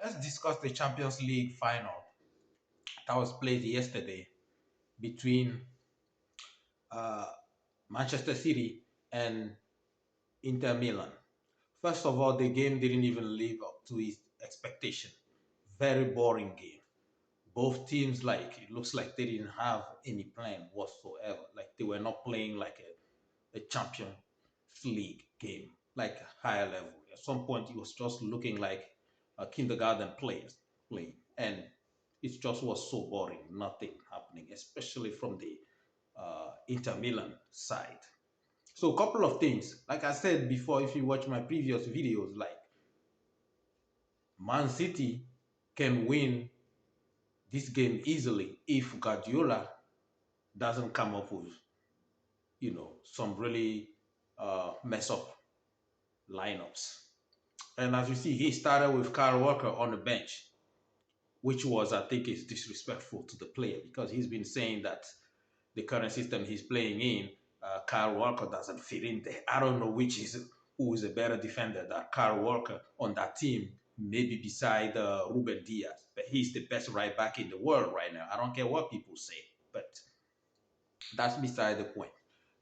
let's discuss the Champions League final that was played yesterday between uh, Manchester City and Inter Milan. First of all, the game didn't even live up to its expectation. Very boring game. Both teams, like, it looks like they didn't have any plan whatsoever. Like, they were not playing like a Champions League game, like a higher level. At some point, it was just looking like a kindergarten players playing, and it just was so boring. Nothing happening, especially from the Inter Milan side. So, a couple of things. Like I said before, if you watch my previous videos, like Man City can win this game easily if Guardiola doesn't come up with, some really mess up lineups. And as you see, he started with Kyle Walker on the bench, which was, I think, is disrespectful to the player because he's been saying that the current system he's playing in, Kyle Walker doesn't fit in there. I don't know who is a better defender than Kyle Walker on that team, maybe beside Ruben Diaz. But he's the best right back in the world right now. I don't care what people say, but that's beside the point.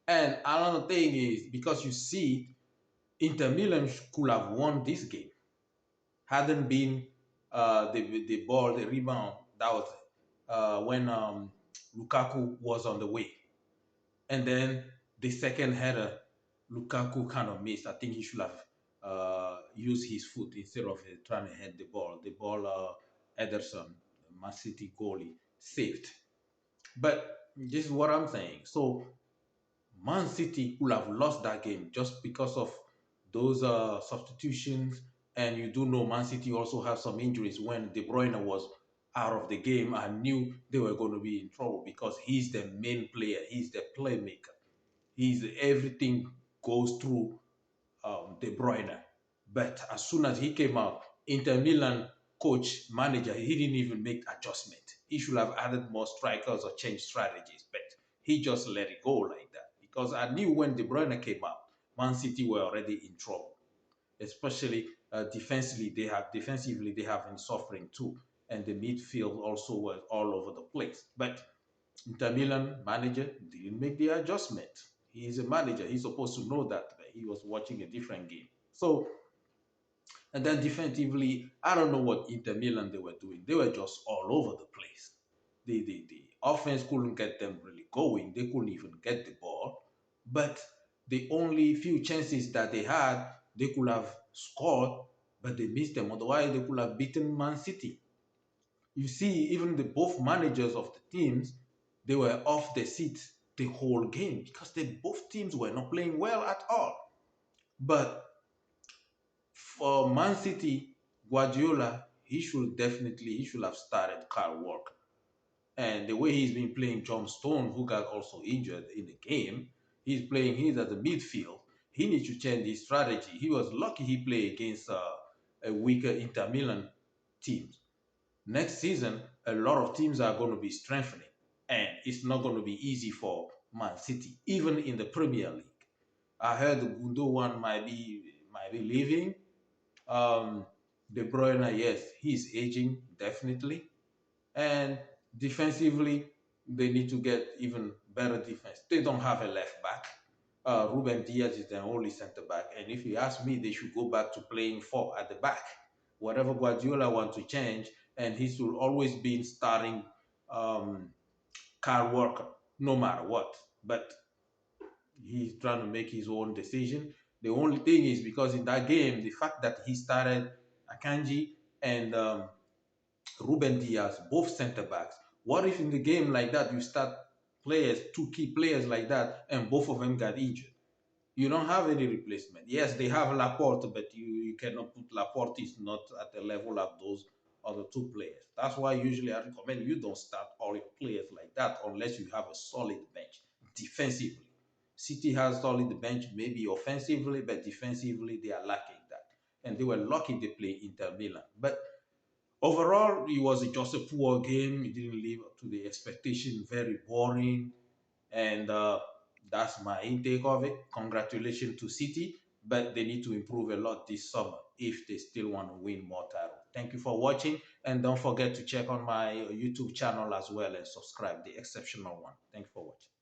And another thing is because you see, Inter Milan could have won this game hadn't been the ball, the rebound that was when Lukaku was on the way. And then the second header, Lukaku kind of missed. I think he should have used his foot instead of trying to head the ball. The ball, Ederson, Man City goalie, saved. But this is what I'm saying. So Man City would have lost that game just because of those substitutions. And you do know Man City also have some injuries. When De Bruyne was out of the game, I knew they were going to be in trouble because he's the main player. He's the playmaker. Everything goes through De Bruyne. But as soon as he came out, Inter Milan coach, manager, he didn't even make adjustment. He should have added more strikers or changed strategies, but he just let it go like that. Because I knew when De Bruyne came out, Man City were already in trouble. Especially defensively they have been suffering too, and the midfield also was all over the place. But Inter Milan manager didn't make the adjustment. He is a manager. He's supposed to know that, but he was watching a different game. So, and then defensively, I don't know what Inter Milan they were doing. They were just all over the place. The offense couldn't get them really going. They couldn't even get the ball. But the only few chances that they had, they could have scored, but they missed them. Otherwise, they could have beaten Man City. You see, even the both managers of the teams, they were off the seat the whole game because both teams were not playing well at all. But for Man City, Guardiola, he should have started Kyle Walker. And the way he's been playing John Stone, who got also injured in the game, he's at the midfield. He needs to change his strategy. He was lucky he played against a weaker Inter Milan team. Next season, a lot of teams are going to be strengthening, and it's not going to be easy for Man City, even in the Premier League. I heard the Gundogan might be leaving. Um, De Bruyne, yes, he's aging definitely, and defensively, they need to get even better defense. They don't have a left back. Ruben Diaz is the only center back, and if you ask me, they should go back to playing four at the back. Whatever Guardiola wants to change, and he should always be starting um, Kyle Walker, no matter what. But he's trying to make his own decision. The only thing is because in that game, the fact that he started Akanji and Ruben Diaz, both center backs. What if in the game like that you start two key players like that, and both of them got injured? You don't have any replacement. Yes, they have Laporte, but you cannot put Laporte is not at the level of those other two players. That's why usually I recommend you don't start all your players like that unless you have a solid bench defensively. City has solid bench, maybe offensively, but defensively they are lacking that. And they were lucky they play Inter Milan. But overall, it was just a poor game. It didn't live up to the expectation. Very boring, and that's my intake of it. Congratulations to City, but they need to improve a lot this summer if they still want to win more titles. Thank you for watching, and don't forget to check on my YouTube channel as well and subscribe, the exceptional one. Thank you for watching.